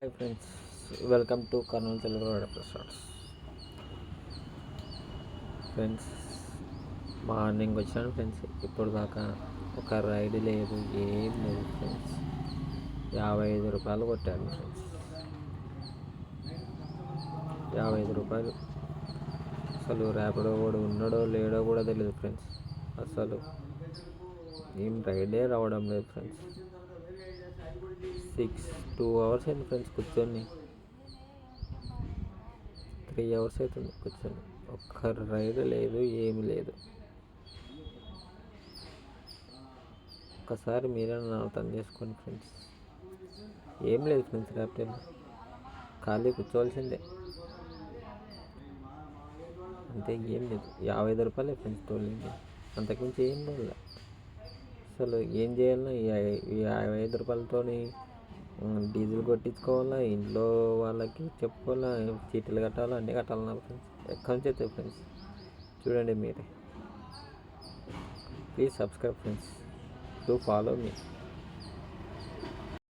Hi friends, welcome to Kurnool Telugu episodes. Friends, morning వచ్చాను friends. ఇప్పుడు దాకా ఒక రైడ్ లేదు, ఏం లేదు ఫ్రెండ్స్. 55 రూపాయలు కొట్టాను ఫ్రెండ్స్. 55 రూపాయలు. అసలు ర్యాపిడో కూడా ఉన్నాడో లేడో కూడా తెలియదు ఫ్రెండ్స్. అసలు ఏం రైడే రావడం లేదు ఫ్రెండ్స్. 2 అవర్స్ అయింది ఫ్రెండ్స్ కూర్చొని. 3 అవర్స్ అవుతుంది కూర్చొని. ఒక్క రైడ్ లేదు, ఏమి లేదు. ఒక్కసారి మీరే నన్ను అర్థం చేసుకోండి ఫ్రెండ్స్. ఏం లేదు ఫ్రెండ్స్, ర్యాపిడోలో ఖాళీ కూర్చోవలసిందే అంతే, ఏం లేదు. 55 రూపాయలే ఫ్రెండ్స్ తోలింది, అంతకుమించి ఏం లేదు. అసలు ఏం చేయాలన్నా ఈ 55 రూపాయలతోని డీజిల్ కొట్టించుకోవాలా, ఇంట్లో వాళ్ళకి చెప్పుకోవాలా, చీటీలు కట్టాలా, అన్నీ కట్టాలన్నా ఫ్రెండ్స్. ఎక్కడి నుంచి అవుతాయి ఫ్రెండ్స్? చూడండి మీరే. Please subscribe friends, do follow me.